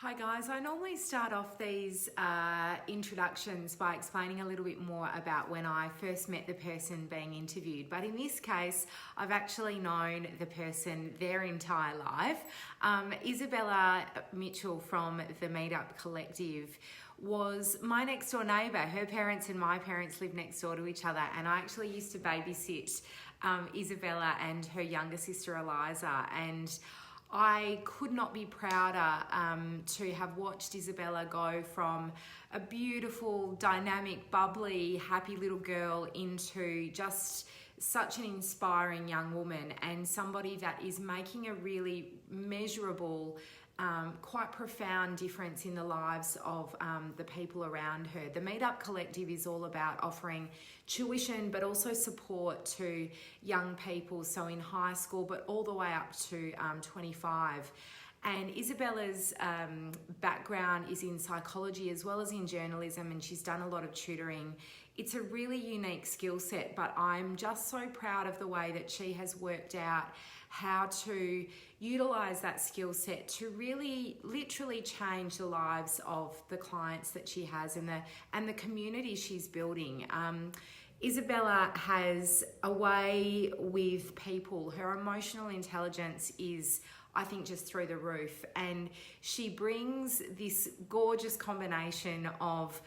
Hi guys, I normally start off these introductions by explaining a little bit more about when I first met the person being interviewed, but in this case I've actually known the person their entire life. Isabella Mitchell from the Meetup Collective was my next door neighbour. Her parents and my parents lived next door to each other, and I actually used to babysit Isabella and her younger sister Eliza, and I could not be prouder to have watched Isabella go from a beautiful, dynamic, bubbly, happy little girl into just such an inspiring young woman and somebody that is making a really measurable, quite profound difference in the lives of the people around her. The Meetup Collective is all about offering tuition but also support to young people, so in high school but all the way up to 25. And Isabella's background is in psychology as well as in journalism, and she's done a lot of tutoring. It's a really unique skill set, but I'm just so proud of the way that she has worked out how to utilize that skill set to really literally change the lives of the clients that she has and the community she's building. Isabella has a way with people. Her emotional intelligence is, I think, just through the roof, and she brings this gorgeous combination of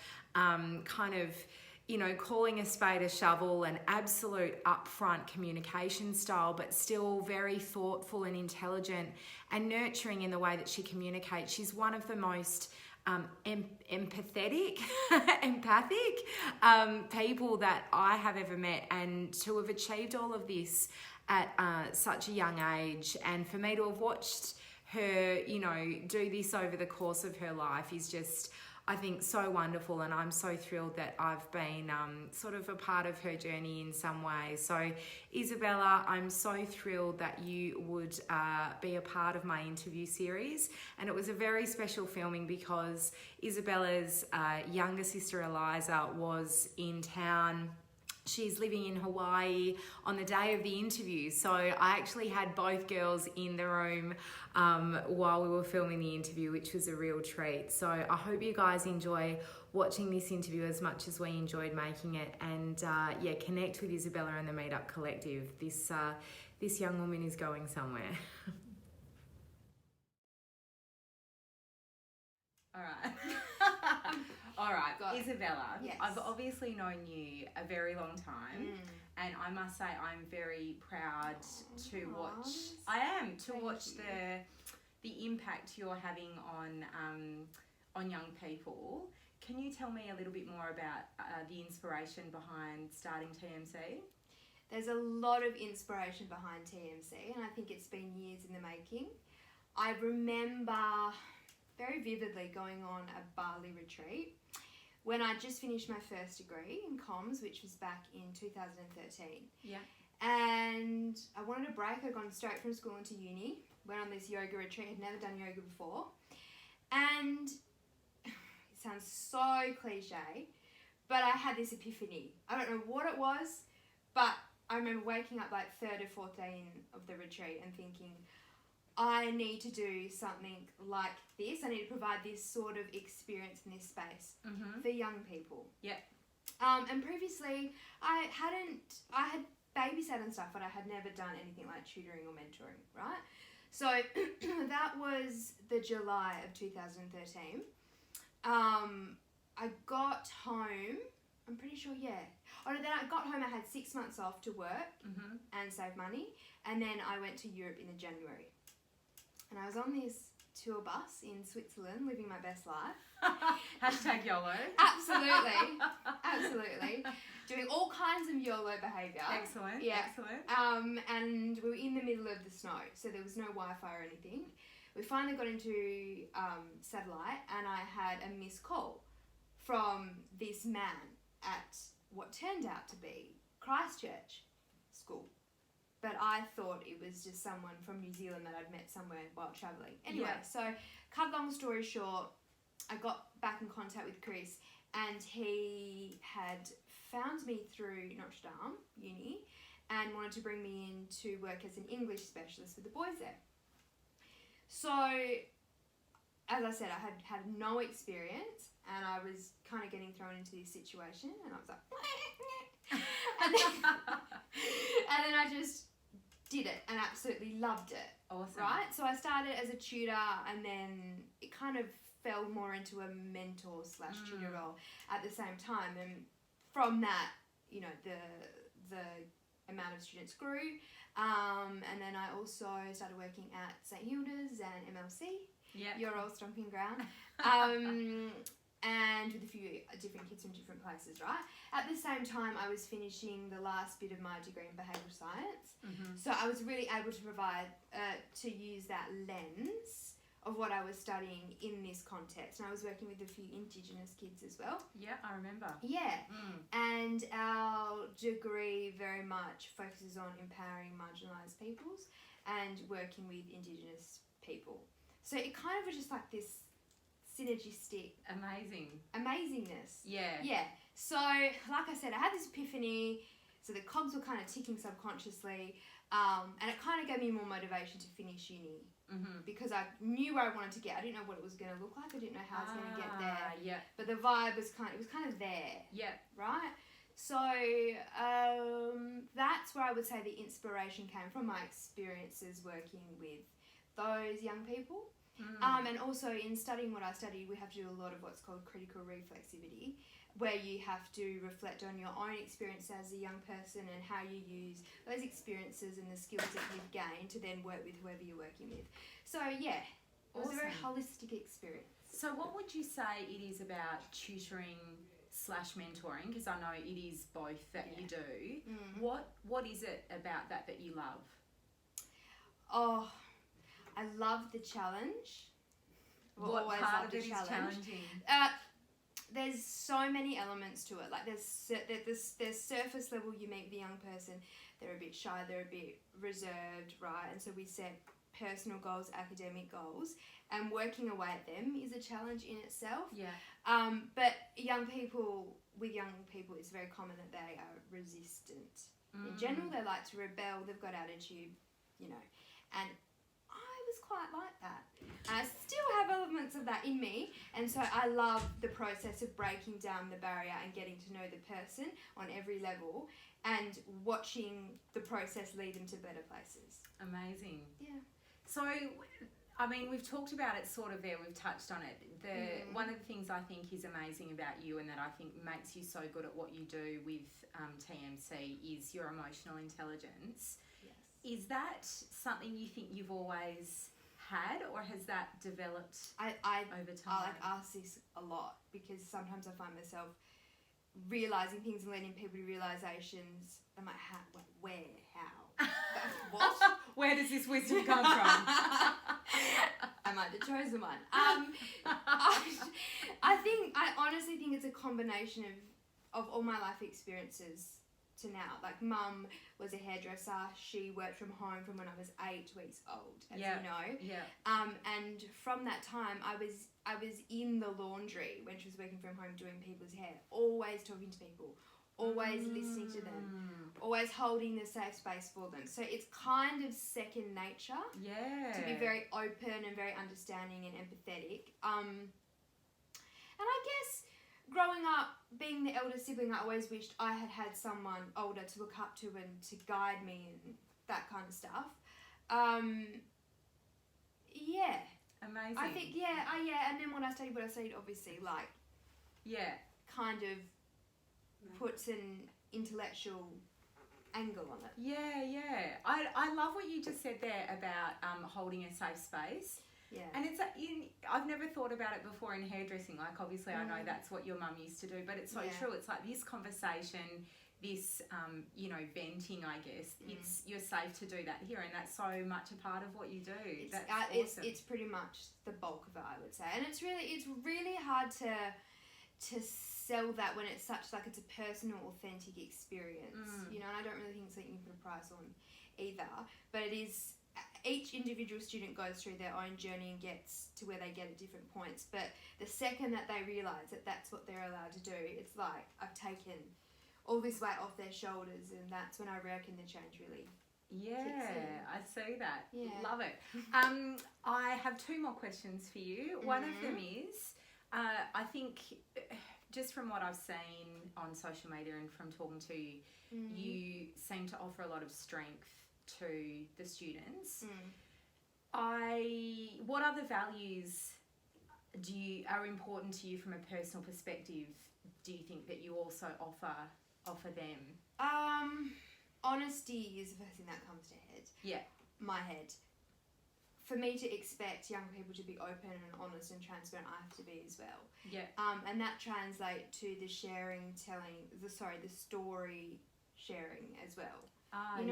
calling a spade a shovel, and absolute upfront communication style, but still very thoughtful and intelligent and nurturing in the way that she communicates. She's one of the most empathic people that I have ever met, and to have achieved all of this at such a young age, and for me to have watched her, do this over the course of her life is just, I think, so wonderful, and I'm so thrilled that I've been sort of a part of her journey in some way. So Isabella, I'm so thrilled that you would be a part of my interview series, and it was a very special filming because Isabella's younger sister Eliza was in town. She's living in Hawaii on the day of the interview. So I actually had both girls in the room while we were filming the interview, which was a real treat. So I hope you guys enjoy watching this interview as much as we enjoyed making it. And connect with Isabella and the Meetup Collective. This young woman is going somewhere. All right. All right, Isabella, yes. I've obviously known you a very long time, and I must say I'm very proud to watch. I am to watch the impact you're having on young people. Can you tell me a little bit more about the inspiration behind starting TMC? There's a lot of inspiration behind TMC, and I think it's been years in the making. I remember very vividly going on a Bali retreat when I just finished my first degree in comms, which was back in 2013. Yeah. And I wanted a break. I'd gone straight from school into uni, went on this yoga retreat, had never done yoga before. And it sounds so cliche, but I had this epiphany. I don't know what it was, but I remember waking up like third or fourth day of the retreat and thinking, I need to do something like this. I need to provide this sort of experience in this space for young people. Yeah. And previously, I had babysat and stuff, but I had never done anything like tutoring or mentoring, right? So that was the July of 2013. I got home, I'm pretty sure, yeah. Then I got home, I had 6 months off to work and save money. And then I went to Europe in January. And I was on this tour bus in Switzerland, living my best life. Hashtag YOLO. Absolutely. Absolutely. Doing all kinds of YOLO behaviour. Excellent. Yeah. Excellent. And we were in the middle of the snow, so there was no Wi-Fi or anything. We finally got into satellite, and I had a missed call from this man at what turned out to be Christchurch School. But I thought it was just someone from New Zealand that I'd met somewhere while travelling. Anyway, So cut long story short, I got back in contact with Chris, and he had found me through Notre Dame Uni and wanted to bring me in to work as an English specialist with the boys there. So as I said, I had no experience, and I was kind of getting thrown into this situation, and I was like, and then I just did it and absolutely loved it. Awesome. Right? So I started as a tutor, and then it kind of fell more into a mentor / tutor role at the same time. And from that, you know, the amount of students grew. And then I also started working at St Hilda's and MLC, your old stomping ground, and with a few different kids from different places, right? At the same time, I was finishing the last bit of my degree in behavioural science. So I was really able to provide, to use that lens of what I was studying in this context. And I was working with a few Indigenous kids as well. Yeah, I remember. Yeah. And our degree very much focuses on empowering marginalised peoples and working with Indigenous people. So it kind of was just like this synergistic amazingness. Yeah. So, like I said, I had this epiphany. So the cogs were kind of ticking subconsciously. And it kind of gave me more motivation to finish uni. Because I knew where I wanted to get. I didn't know what it was going to look like. I didn't know how I was going to get there. Yeah. But the vibe was kind of there. Yeah. Right? So that's where I would say the inspiration came from, my experiences working with those young people. And also in studying what I studied, we have to do a lot of what's called critical reflexivity, where you have to reflect on your own experience as a young person and how you use those experiences and the skills that you've gained to then work with whoever you're working with. So yeah, it was a very holistic experience. So what would you say it is about tutoring / mentoring? Because I know it is both that you do. What is it about that you love? Oh, I love the challenge. What part of it is challenging? There's so many elements to it. Like there's surface level, you meet the young person, they're a bit shy, they're a bit reserved, right? And so we set personal goals, academic goals, and working away at them is a challenge in itself. Yeah. But with young people, it's very common that they are resistant. In general, they like to rebel, they've got attitude, you know, and I was quite like that. And I still have elements of that in me, and so I love the process of breaking down the barrier and getting to know the person on every level and watching the process lead them to better places. Amazing. Yeah. So, I mean, we've talked about it sort of there, we've touched on it. One of the things I think is amazing about you and that I think makes you so good at what you do with TMC is your emotional intelligence. Yes. Is that something you think you've always had, or has that developed over time? I ask this a lot because sometimes I find myself realising things and leading people to realisations. I'm like, where, how, what? Where does this wisdom come from? Am I the chosen one? I honestly think it's a combination of all my life experiences to now. Like, Mum was a hairdresser. She worked from home from when I was 8 weeks old, as you know. Yeah. And from that time, I was in the laundry when she was working from home doing people's hair, always talking to people, always listening to them, always holding the safe space for them. So it's kind of second nature. Yeah. To be very open and very understanding and empathetic. And I guess growing up, being the elder sibling, I always wished I had someone older to look up to and to guide me and that kind of stuff. Yeah. Amazing. I think, yeah. And then when I studied what I studied, obviously, like, yeah, kind of puts an intellectual angle on it. Yeah. I love what you just said there about holding a safe space. Yeah. And it's I've never thought about it before in hairdressing. Like, obviously, I know that's what your mum used to do, but it's so true. It's like this conversation, this venting, I guess. You're safe to do that here, and that's so much a part of what you do. That's awesome. It's pretty much the bulk of it, I would say, and it's really hard to sell that when it's such like it's a personal, authentic experience. You know, and I don't really think it's something you can put a price on either. But it is. Each individual student goes through their own journey and gets to where they get at different points. But the second that they realise that that's what they're allowed to do, it's like I've taken all this weight off their shoulders, and that's when I reckon the change really Yeah, I see that. Yeah. Love it. I have 2 more questions for you. One of them is, I think, just from what I've seen on social media and from talking to you, you seem to offer a lot of strength to the students. What other values are important to you from a personal perspective? Do you think that you also offer them? Honesty is the first thing that comes to my head. For me to expect young people to be open and honest and transparent, I have to be as well. Yeah. And that translates to the the story sharing as well. When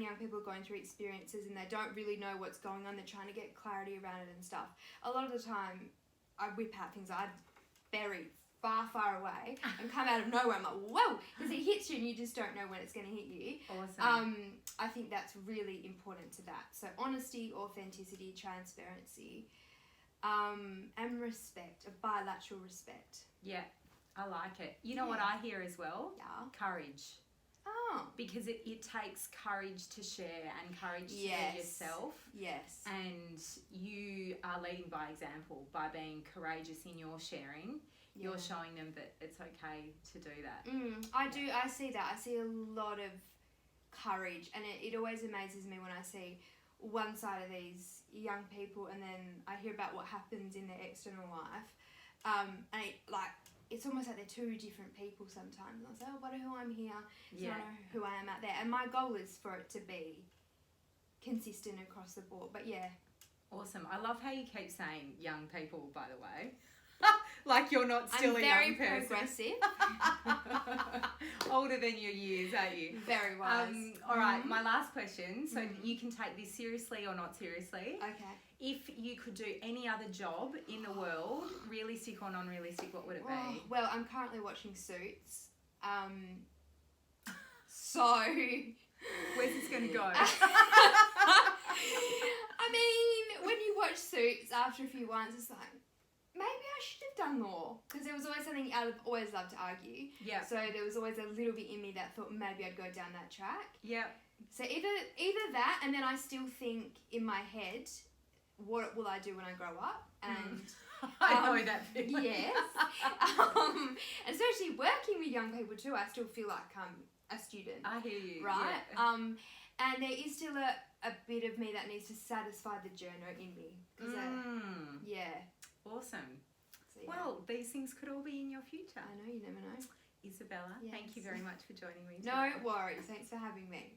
young people are going through experiences and they don't really know what's going on, they're trying to get clarity around it and stuff. A lot of the time, I whip out things I'd buried far away and come out of nowhere. I'm like, whoa, because it hits you and you just don't know when it's going to hit you. Awesome. I think that's really important to that. So honesty, authenticity, transparency, and respect, a bilateral respect. Yeah, I like it. You know what I hear as well? Yeah. Courage. Oh. Because it takes courage to share and courage to be yourself. Yes. And you are leading by example by being courageous in your sharing. You're showing them that it's okay to do that. I see that. I see a lot of courage, and it always amazes me when I see one side of these young people and then I hear about what happens in their external life. And it's almost like they're 2 different people sometimes. And I say, oh, but who I'm here, so I know who I am out there. And my goal is for it to be consistent across the board. But yeah. Awesome. I love how you keep saying young people, by the way. Like you're not still a young person. I'm very progressive. Older than your years, aren't you? Very wise. All right, my last question. So you can take this seriously or not seriously. Okay. If you could do any other job in the world, realistic or non-realistic, what would it be? Well, I'm currently watching Suits. So... Where's this going to go? I mean, when you watch Suits, after a few ones, it's like, maybe I should have done more. Because there was always something I always loved to argue. Yeah. So there was always a little bit in me that thought maybe I'd go down that track. Yeah. So either that, and then I still think in my head, what will I do when I grow up? And I know that feeling. Yes. And especially working with young people too, I still feel like I'm a student. I hear you. Right? Yeah. And there is still a bit of me that needs to satisfy the journal in me. Yeah. Awesome. So, yeah. Well, these things could all be in your future. I know, you never know. Isabella, Yes. Thank you very much for joining me today. No worries. Thanks for having me.